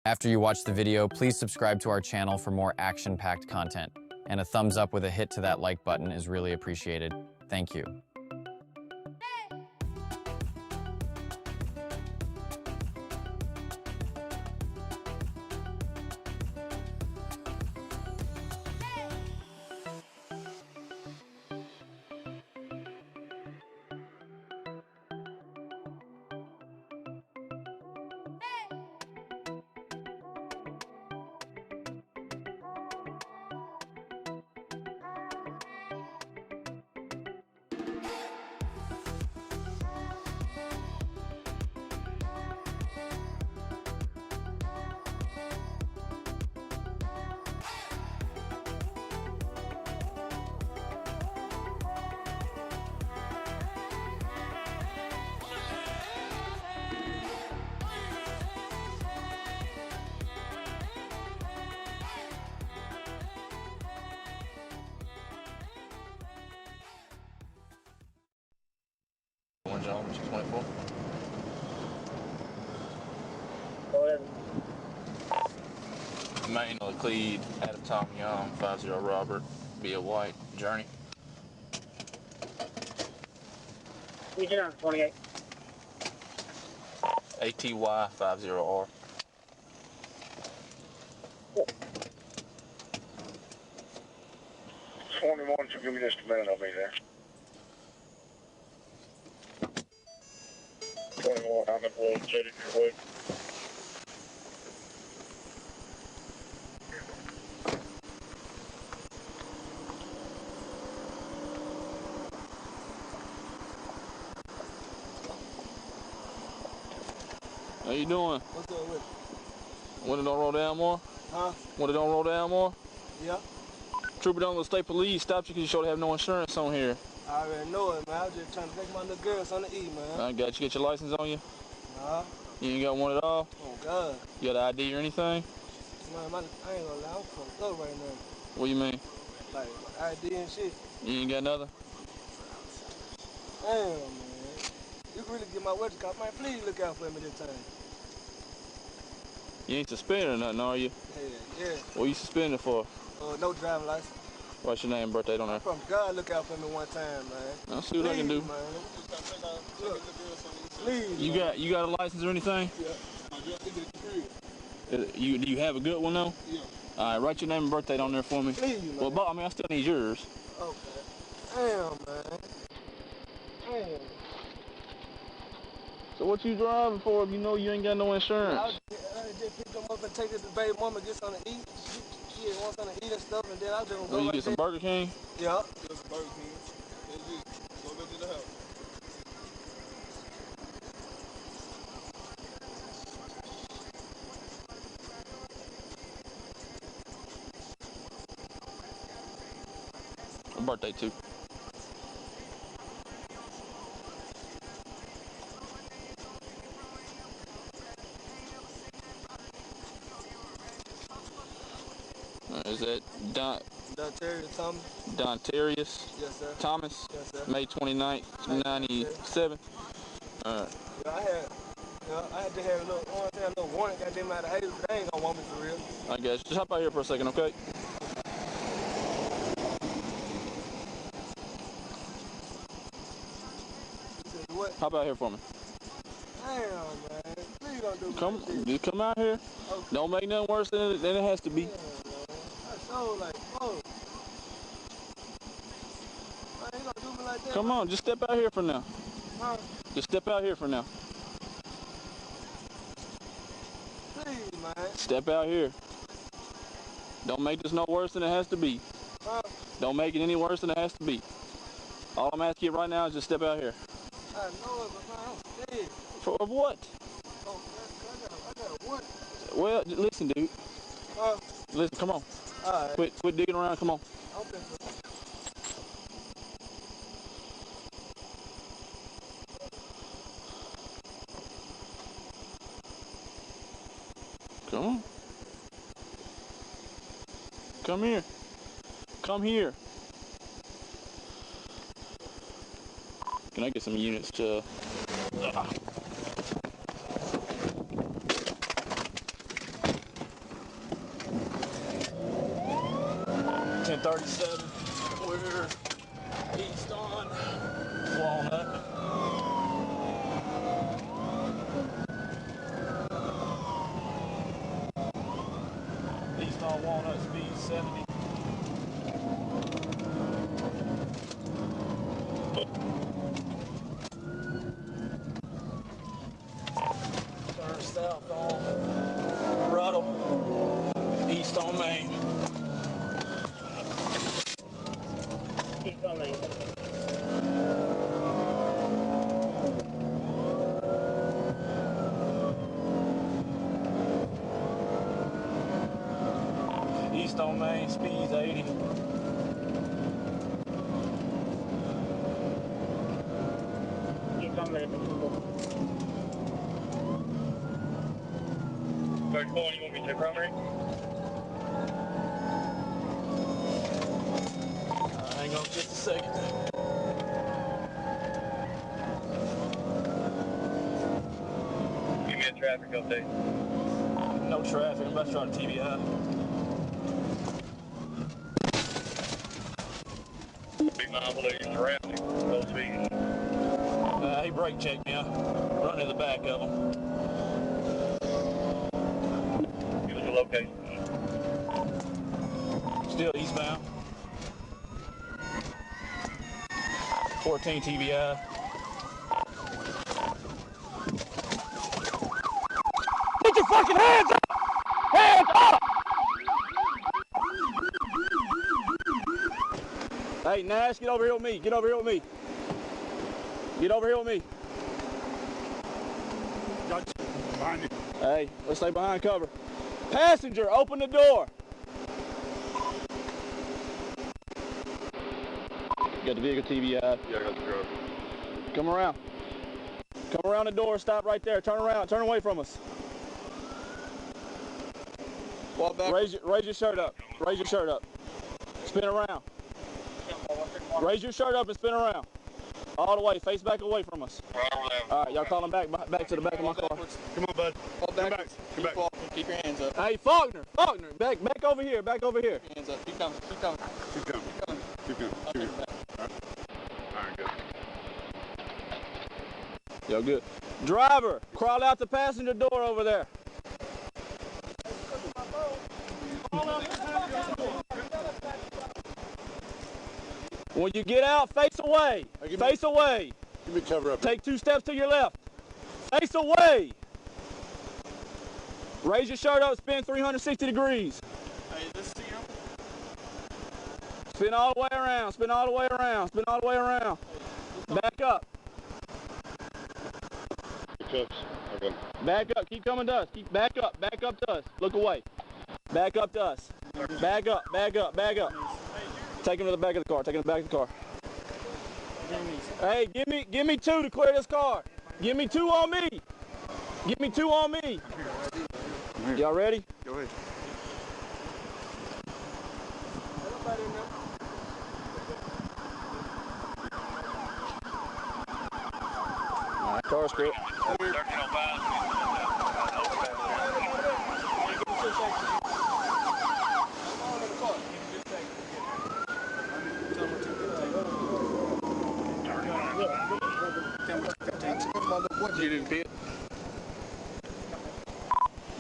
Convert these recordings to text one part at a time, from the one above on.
After you watch the video, please subscribe to our channel for more action-packed content. And a thumbs up with a hit to that like button is really appreciated. Thank you. One John 224. Go ahead. Main Laclede, Adam Tom Young, 50 Robert, Bia White, Journey. Region on 28. ATY 50R. Cool. 21, so give me just a minute, I'll be there. 21, I'm at World City, your way. How you doing? What's up with it? Want it don't roll down more? Huh? Want it don't roll down more? Yeah. Trooper Donald State Police stopped you because you showed have no insurance on here. I already know it, man. I was just trying to take my little girls on the E, man. I got you. Get your license on you? Nah. You ain't got one at all? Oh, God. You got an ID or anything? Man, I ain't gonna lie. I'm fucked up right now. What do you mean? Like, ID and shit. You ain't got nothing? Damn, man. You can really get my word cop. Man, please look out for me this time. You ain't suspended or nothing, are you? Yeah. What you suspended for? No driving license. What's your name, birthday on there? From God, look out for me one time, man. I'll see what I can do. Man. Look, please, You got a license or anything? Yeah. Do you have a good one though? Yeah. All right, write your name and birthday on there for me. Please, man. Well, I mean, I still need yours. Okay. Damn, man. Damn. So what you driving for if you know you ain't got no insurance? I just pick them up and take it to baby mama, get something to eat. She wants something to eat and stuff, and then I'll just go Well, you right get some there. Burger King? Yeah. Get some Burger King. That's it. Go back to the house. A birthday too. Is that Dontarius Thomas? Dontarius Yes, sir. Thomas? Yes, sir. May 29th, 97. Alright. Yeah, I had to have a little warning, goddamn out of Hazel, but they ain't gonna want me for real. I guess. Just hop out here for a second, okay? You said what? Hop out here for me. Damn, man. Please don't do me like this. Just come out here. Okay. Don't make nothing worse than it has to be. Damn, man. I so like, whoa. Man, you gonna do me like that? Come on, just step out here for now. Huh? Just step out here for now. Please, man. Step out here. Don't make this no worse than it has to be. Huh? Don't make it any worse than it has to be. All I'm asking you right now is just step out here. I know it, but man, I'm scared. For what? Oh, man, I got a what? Well, listen, dude. Huh? Listen, come on. All right. Quit digging around, come on. Okay. Come on. Come here. Come here. Can I get some units to... 1037. We're east on Walnut. East on Walnut, speed 70. Turn south on Ruddle, east on Main. East on Main. East on Main, speed's 80. East on Main. 34, you want me to take primary? Hang on just a second. Give me a traffic update. No traffic, I'm about to try to TBI. Be mindful of your surroundings. Low speed. He brake checked me. I'm running in the back of him. Give us a location. Still eastbound. 14 TBI. Put your fucking hands up! Hands up! Hey, Nash, get over here with me. Get over here with me. Get over here with me. Behind you. Hey, let's stay behind cover. Passenger, open the door. Got the vehicle TBI. Yeah, I got the girl. Come around. Come around the door, stop right there. Turn around, turn away from us. Walk back. Raise your shirt up. Raise your shirt up. Spin around. Raise your shirt up and spin around. All the way, face back away from us. All right, y'all calling back to the back of my car. Come on, bud. Fall Come back. back. Come back. Keep your hands up. Hey, Faulkner, back over here, back over here. Hands up. Keep coming. Keep coming. Keep coming. Keep coming. Okay, Keep coming. back. All right, good. Yo, good. Driver, crawl out the passenger door over there. When you get out, face away. Face away. Give me cover up. Take 2 steps to your left. Face away. Raise your shirt up, spin 360 degrees. Hey, this is him. Spin all the way around, spin all the way around, spin all the way around. Back up, Cups. Okay. back up, keep coming to us. Keep back up to us. Look away. Back up to us. Back up, back up, back up. Take him to the back of the car, take him to the back of the car. Hey, give me 2 to clear this car. Give me 2 on me. Give me 2 on me. Y'all ready? Go ahead. All right, car's clear. 1305. You didn't pit.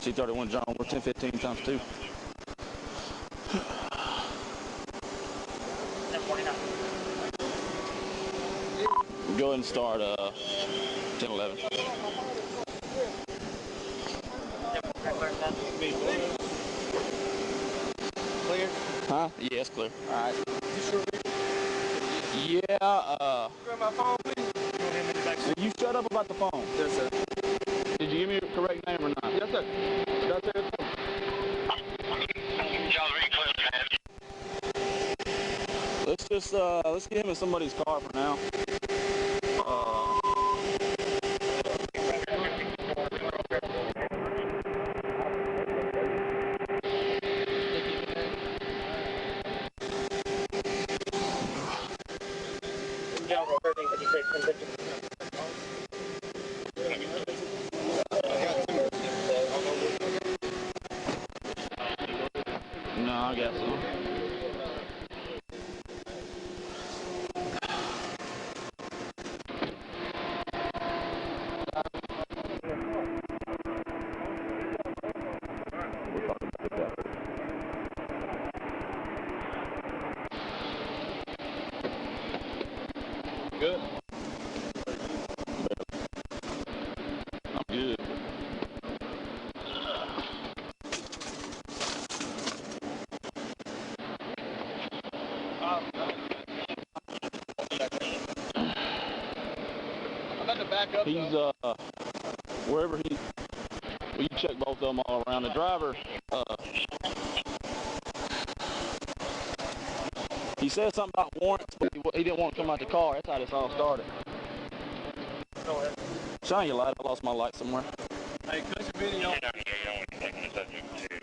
C31 John, we're 1015 times 2. 1049. Go ahead and start 1011. Clear. Huh? Yeah, it's clear. All right. You sure? Yeah, Grab my phone, please. did you shut up about the phone? Yes, sir. Did you give me your correct name or not? Yes, sir. Yes, sir. Let's just let's get him in somebody's car for now. John Rowe, 1356, 1050. No, I got some. we'll talk about this after. Good. I'm good. I'm at the back up. He's wherever he. Well, you check both of them all around. The driver. He said something about warrants, but he didn't want to come out the car. That's how this all started. Shine your light. I lost my light somewhere. Hey, cut your video. I'm taking the subject to